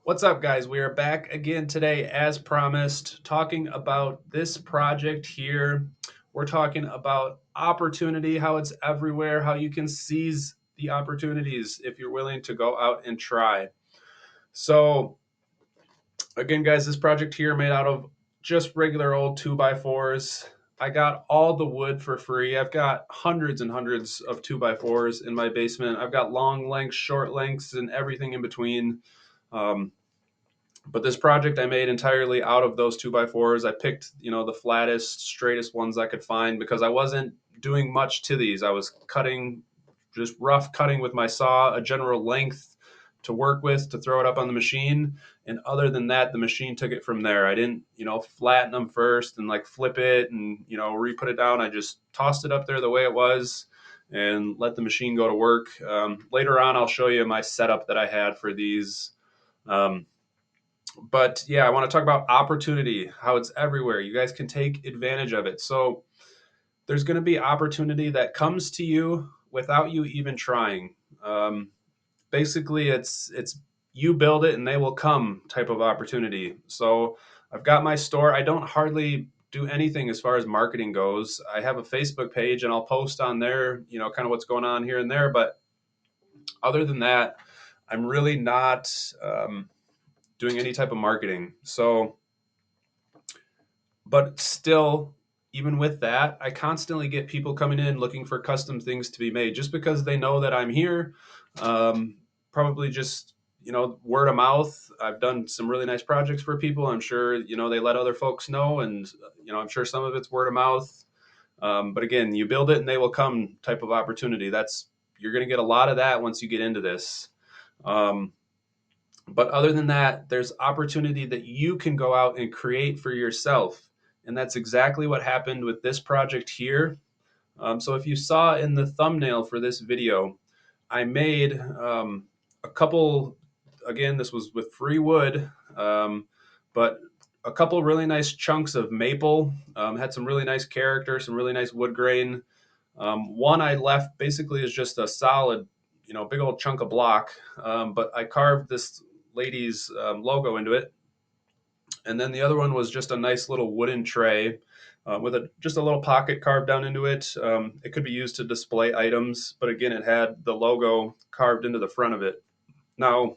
What's up, guys? We are back again today, as promised, talking about this project here. We're talking about opportunity, how it's everywhere, how you can seize the opportunities if you're willing to go out and try. So, again, guys, this project here made out of just regular old 2x4s. I got all the wood for free. I've got hundreds and hundreds of 2x4s in my basement. I've got long lengths, short lengths, and everything in between. Um, but this project I made entirely out of those 2x4s. I picked, the flattest, straightest ones I could find because I wasn't doing much to these. I was cutting, just rough cutting with my saw, a general length to work with to throw it up on the machine. And other than that, the machine took it from there. I didn't, flatten them first and like flip it and, re-put it down. I just tossed it up there the way it was and let the machine go to work. Later on, I'll show you my setup that I had for these. But yeah, I want to talk about opportunity, how it's everywhere. You guys can take advantage of it. So there's going to be opportunity that comes to you without you even trying. Um, Basically, it's you build it and they will come type of opportunity. So I've got my store. I don't hardly do anything as far as marketing goes. I have a Facebook page and I'll post on there, kind of what's going on here and there. But other than that, I'm really not doing any type of marketing. So but still, even with that, I constantly get people coming in looking for custom things to be made just because they know that I'm here. Probably just, word of mouth. I've done some really nice projects for people. I'm sure, they let other folks know, and, I'm sure some of it's word of mouth. But again, you build it and they will come type of opportunity. You're going to get a lot of that once you get into this. Um, but other than that, there's opportunity that you can go out and create for yourself. And that's exactly what happened with this project here. So if you saw in the thumbnail for this video, I made a couple, again, this was with free wood, but a couple really nice chunks of maple, had some really nice character, some really nice wood grain. One I left basically is just a solid, big old chunk of block, but I carved this lady's logo into it. And then the other one was just a nice little wooden tray with just a little pocket carved down into it. It could be used to display items, but again, it had the logo carved into the front of it. Now,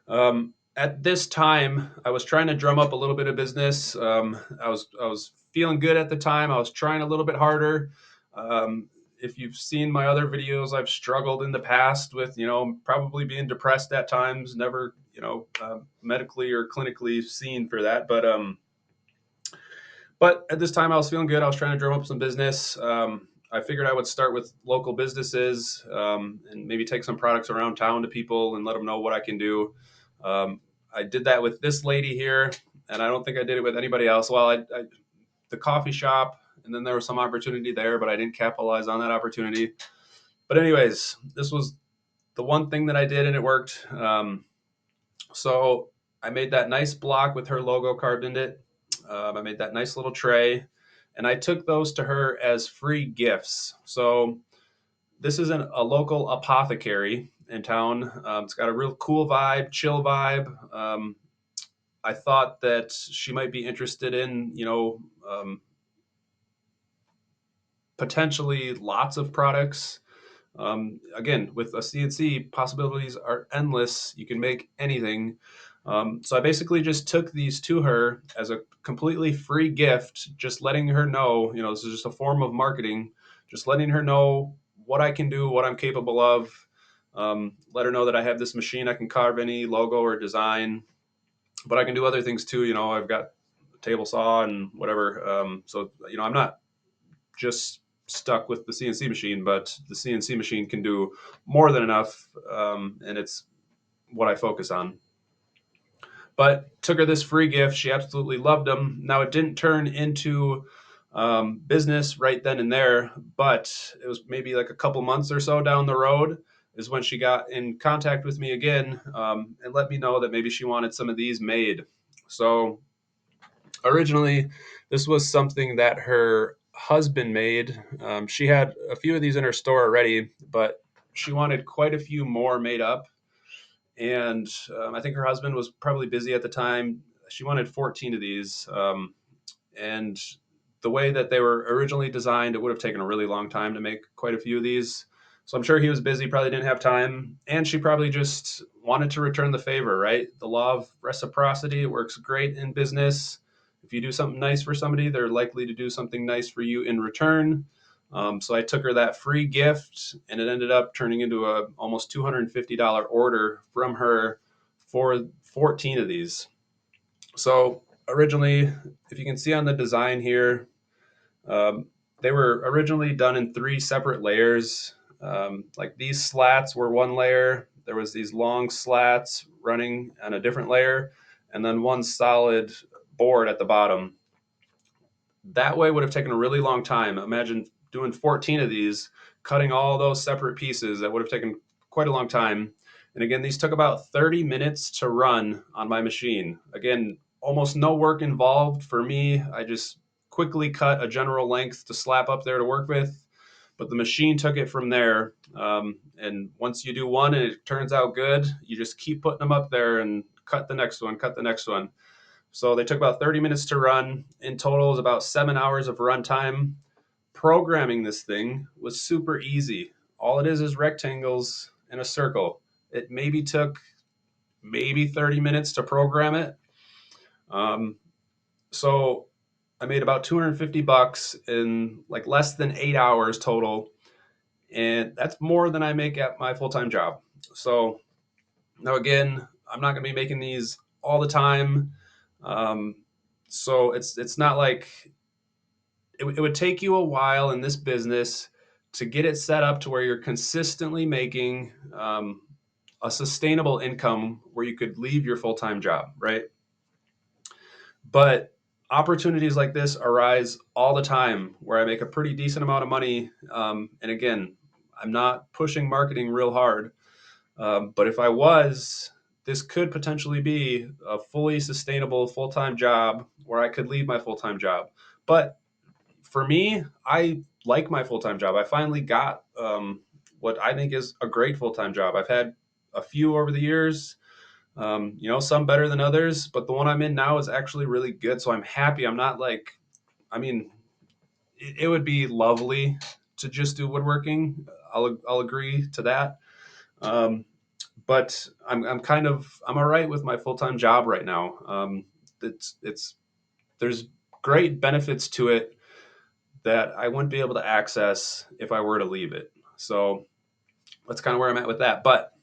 at this time, I was trying to drum up a little bit of business. I was feeling good at the time. I was trying a little bit harder. If you've seen my other videos, I've struggled in the past with, probably being depressed at times. Never, medically or clinically seen for that, but at this time, I was feeling good. I was trying to drum up some business. I figured I would start with local businesses and maybe take some products around town to people and let them know what I can do. I did that with this lady here, and I don't think I did it with anybody else. Well, the coffee shop, and then there was some opportunity there, but I didn't capitalize on that opportunity. But anyways, this was the one thing that I did, and it worked. So I made that nice block with her logo carved in it. I made that nice little tray, and I took those to her as free gifts. So this is a local apothecary in town. It's got a real cool vibe, chill vibe. I thought that she might be interested in, potentially lots of products. Again, with a CNC, possibilities are endless. You can make anything. So I basically just took these to her as a completely free gift, just letting her know, this is just a form of marketing, just letting her know what I can do, what I'm capable of. Let her know that I have this machine, I can carve any logo or design, but I can do other things too. I've got a table saw and whatever. So, I'm not just stuck with the CNC machine, but the CNC machine can do more than enough, and it's what I focus on. But took her this free gift. She absolutely loved them. Now, it didn't turn into business right then and there, but it was maybe like a couple months or so down the road is when she got in contact with me again and let me know that maybe she wanted some of these made. So originally, this was something that her husband made. She had a few of these in her store already, but she wanted quite a few more made up. and I think her husband was probably busy at the time. She wanted 14 of these, and the way that they were originally designed, it would have taken a really long time to make quite a few of these. So I'm sure he was busy, probably didn't have time, and she probably just wanted to return the favor, right? The law of reciprocity, it works great in business. If you do something nice for somebody, they're likely to do something nice for you in return. So I took her that free gift, and it ended up turning into a almost $250 order from her for 14 of these. So originally, if you can see on the design here, um, they were originally done in three separate layers. Like these slats were one layer. There was these long slats running on a different layer, and then one solid board at the bottom. That way would have taken a really long time. Imagine doing 14 of these, cutting all those separate pieces. That would have taken quite a long time. And again, these took about 30 minutes to run on my machine. Again, almost no work involved for me. I just quickly cut a general length to slap up there to work with. But the machine took it from there. And once you do one and it turns out good, you just keep putting them up there and cut the next one, cut the next one. So they took about 30 minutes to run. In total, it was about 7 hours of runtime. Programming this thing was super easy. All it is rectangles and a circle. It maybe took maybe 30 minutes to program it. Um, so I made about 250 bucks in like less than 8 hours total. And that's more than I make at my full time job. So now, again, I'm not going to be making these all the time. Um, so it's not like it would take you a while in this business to get it set up to where you're consistently making a sustainable income where you could leave your full time job, right? But opportunities like this arise all the time where I make a pretty decent amount of money. And again, I'm not pushing marketing real hard. But if I was, this could potentially be a fully sustainable full time job where I could leave my full time job. But for me, I like my full time job. I finally got what I think is a great full time job. I've had a few over the years, some better than others, but the one I'm in now is actually really good. So I'm happy. I'm not like, I mean, it would be lovely to just do woodworking. I'll agree to that. Um, but I'm all right with my full time job right now. It's there's great benefits to it that I wouldn't be able to access if I were to leave it. So that's kind of where I'm at with that. But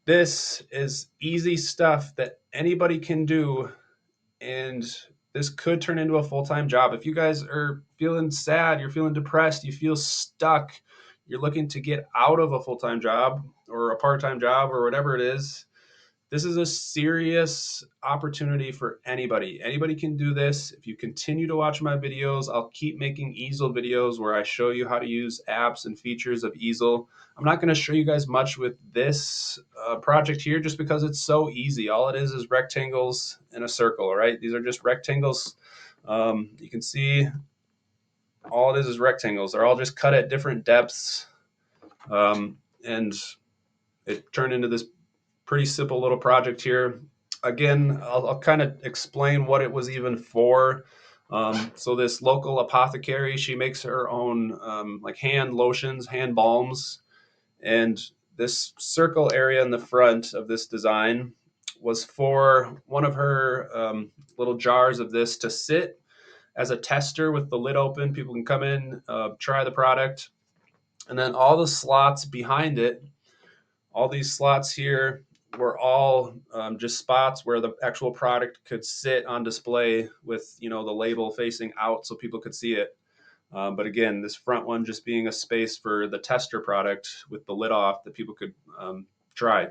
this is easy stuff that anybody can do, and this could turn into a full time job. If you guys are feeling sad, you're feeling depressed, you feel stuck, you're looking to get out of a full time job or a part time job or whatever it is, this is a serious opportunity for anybody. Anybody can do this. If you continue to watch my videos, I'll keep making easel videos where I show you how to use apps and features of easel. I'm not going to show you guys much with this project here just because it's so easy. All it is rectangles and a circle, right? These are just rectangles. You can see all it is rectangles. They're all just cut at different depths. And it turned into this pretty simple little project here. Again, I'll kind of explain what it was even for. So this local apothecary, she makes her own like hand lotions, hand balms, and this circle area in the front of this design was for one of her little jars of this to sit as a tester with the lid open. People can come in, try the product, and then all the slots behind it, all these slots here were all just spots where the actual product could sit on display with the label facing out so people could see it. But again, this front one just being a space for the tester product with the lid off that people could try.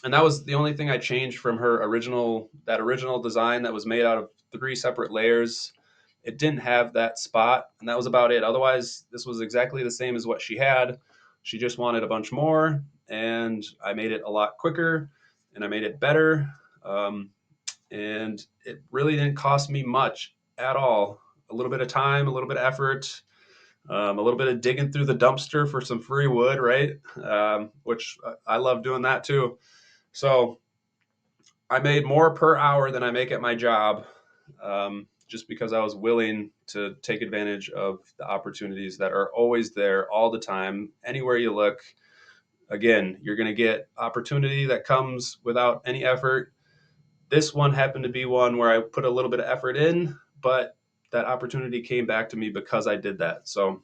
And that was the only thing I changed from her original design that was made out of three separate layers. It didn't have that spot, and that was about it. Otherwise, this was exactly the same as what she had. She just wanted a bunch more, and I made it a lot quicker, and I made it better. And it really didn't cost me much at all. A little bit of time, a little bit of effort, a little bit of digging through the dumpster for some free wood, right? Which I love doing that too. So I made more per hour than I make at my job, just because I was willing to take advantage of the opportunities that are always there all the time. Anywhere you look, again, you're going to get opportunity that comes without any effort. This one happened to be one where I put a little bit of effort in, but that opportunity came back to me because I did that. So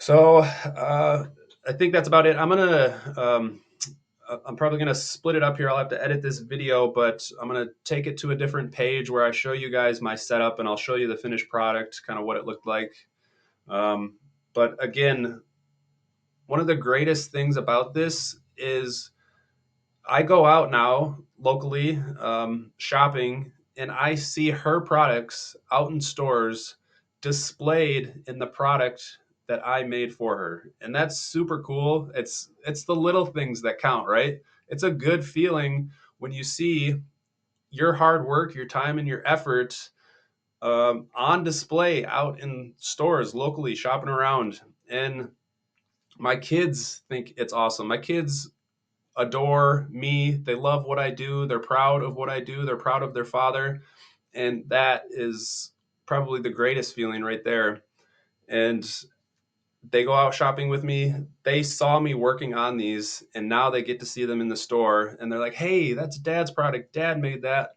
I think that's about it. I'm probably gonna split it up here. I'll have to edit this video, but I'm gonna take it to a different page where I show you guys my setup and I'll show you the finished product, kind of what it looked like. Um, but again, one of the greatest things about this is I go out now locally, shopping, and I see her products out in stores displayed in the product that I made for her. And that's super cool. It's the little things that count, right? It's a good feeling when you see your hard work, your time, and your effort on display out in stores locally, shopping around. And my kids think it's awesome. My kids adore me. They love what I do. They're proud of what I do. They're proud of their father. And that is probably the greatest feeling right there. And they go out shopping with me. They saw me working on these, and now they get to see them in the store. And they're like, hey, that's dad's product. Dad made that.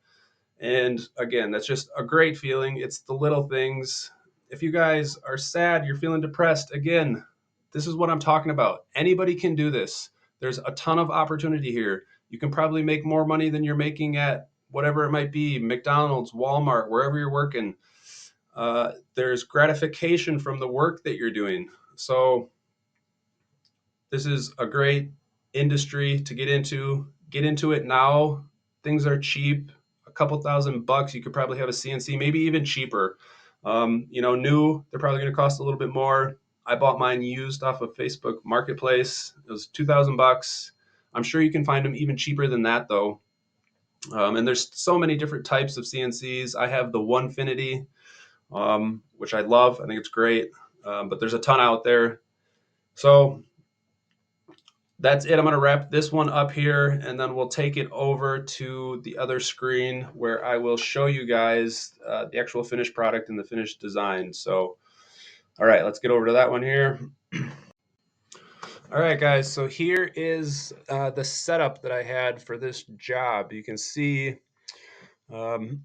And again, that's just a great feeling. It's the little things. If you guys are sad, you're feeling depressed, again, this is what I'm talking about. Anybody can do this. There's a ton of opportunity here. You can probably make more money than you're making at whatever it might be, McDonald's, Walmart, wherever you're working. There's gratification from the work that you're doing. So this is a great industry to get into. Get into it now. Things are cheap. A couple $1,000, you could probably have a CNC, maybe even cheaper. New, they're probably going to cost a little bit more. I bought mine used off of Facebook Marketplace. It was $2,000. I'm sure you can find them even cheaper than that, though. And there's so many different types of CNCs. I have the Onefinity, which I love. I think it's great. But there's a ton out there. So that's it. I'm going to wrap this one up here, and then we'll take it over to the other screen where I will show you guys the actual finished product and the finished design. So, all right, let's get over to that one here. All right, guys, so here is the setup that I had for this job. You can see um,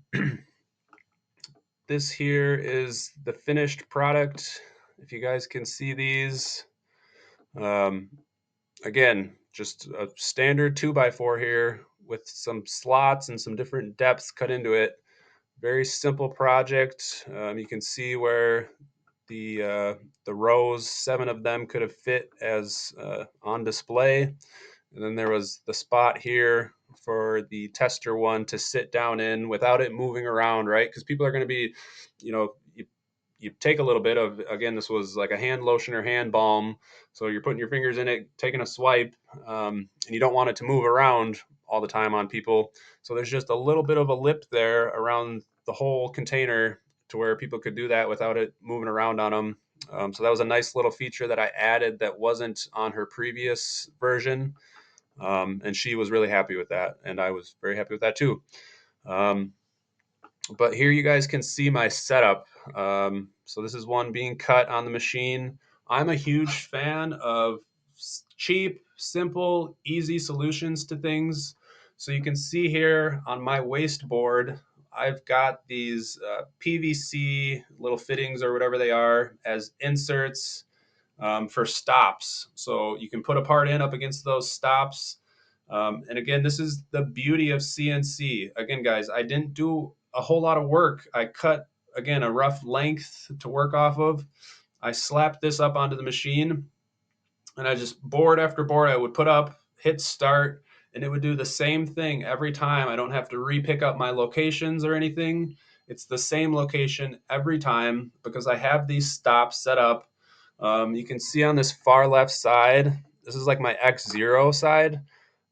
this here is the finished product. If you guys can see these, um, again, just a standard 2x4 here with some slots and some different depths cut into it. Very simple project. You can see where the rows, 7 of them, could have fit as on display. And then there was the spot here for the tester one to sit down in without it moving around, right? Because people are going to be, you take a little bit of, again, this was like a hand lotion or hand balm. So you're putting your fingers in it, taking a swipe, and you don't want it to move around all the time on people. So there's just a little bit of a lip there around the whole container to where people could do that without it moving around on them. So that was a nice little feature that I added that wasn't on her previous version. And she was really happy with that. And I was very happy with that too. But here you guys can see my setup. So this is one being cut on the machine. I'm a huge fan of cheap, simple, easy solutions to things. So you can see here on my waste board, I've got these PVC little fittings or whatever they are as inserts for stops. So you can put a part in up against those stops. And again, this is the beauty of CNC. Again, guys, I didn't do a whole lot of work. I cut, again, a rough length to work off of. I slapped this up onto the machine, and I just board after board I would put up, hit start, and it would do the same thing every time. I don't have to re-pick up my locations or anything. It's the same location every time because I have these stops set up. You can see on this far left side, this is like my X0 side,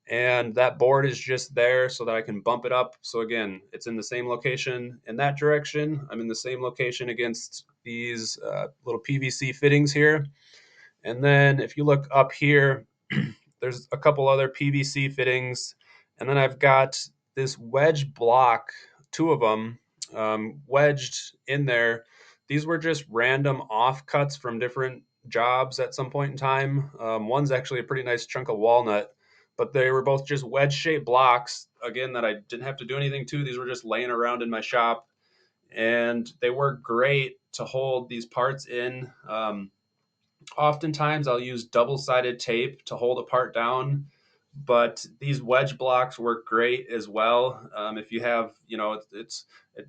and that board is just there so that I can bump it up. So again, it's in the same location in that direction. I'm in the same location against these little PVC fittings here. And then if you look up here, There's a couple other PVC fittings, and then I've got this wedge block, two of them wedged in there. These were just random offcuts from different jobs at some point in time. One's actually a pretty nice chunk of walnut, but they were both just wedge shaped blocks, again, that I didn't have to do anything to. These were just laying around in my shop, and they work great to hold these parts in. Oftentimes, I'll use double sided tape to hold a part down, but these wedge blocks work great as well. If you have,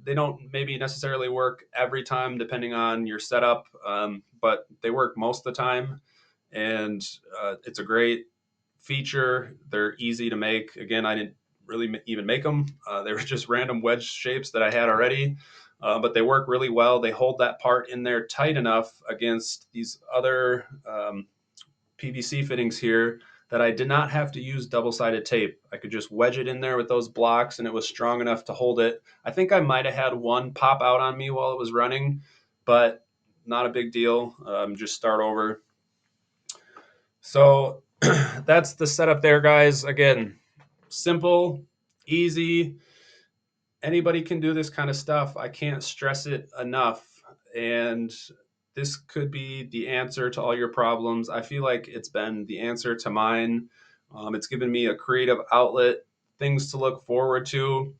they don't maybe necessarily work every time depending on your setup, but they work most of the time, and it's a great feature. They're easy to make. Again, I didn't really even make them. They were just random wedge shapes that I had already, but they work really well. They hold that part in there tight enough against these other PVC fittings here that I did not have to use double-sided tape. I could just wedge it in there with those blocks, and it was strong enough to hold it. I think I might have had one pop out on me while it was running, but not a big deal. Just start over. So that's the setup there, guys. Again, simple, easy. Anybody can do this kind of stuff. I can't stress it enough. And this could be the answer to all your problems. I feel like it's been the answer to mine. It's given me a creative outlet, things to look forward to.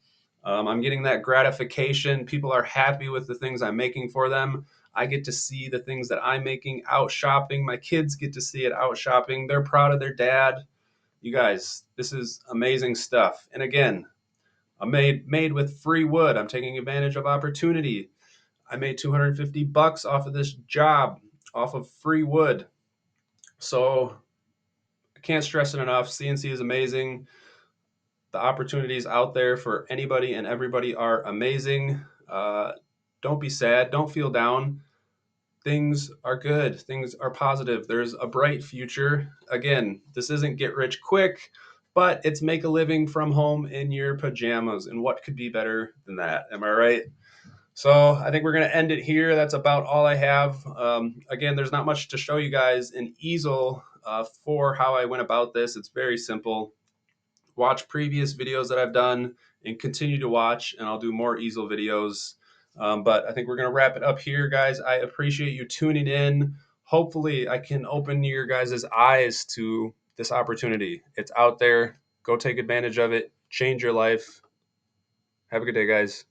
I'm getting that gratification. People are happy with the things I'm making for them. I get to see the things that I'm making out shopping. My kids get to see it out shopping. They're proud of their dad. You guys, this is amazing stuff. And again, I'm made with free wood. I'm taking advantage of opportunity. I made $250 off of this job, off of free wood. So I can't stress it enough. CNC is amazing. The opportunities out there for anybody and everybody are amazing. Don't be sad. Don't feel down. Things are good. Things are positive. There's a bright future. Again, this isn't get rich quick, but it's make a living from home in your pajamas. And what could be better than that? Am I right? So I think we're going to end it here. That's about all I have. Again, there's not much to show you guys in easel for how I went about this. It's very simple. Watch previous videos that I've done and continue to watch, and I'll do more easel videos. But I think we're going to wrap it up here, guys. I appreciate you tuning in. Hopefully, I can open your guys' eyes to this opportunity. It's out there. Go take advantage of it. Change your life. Have a good day, guys.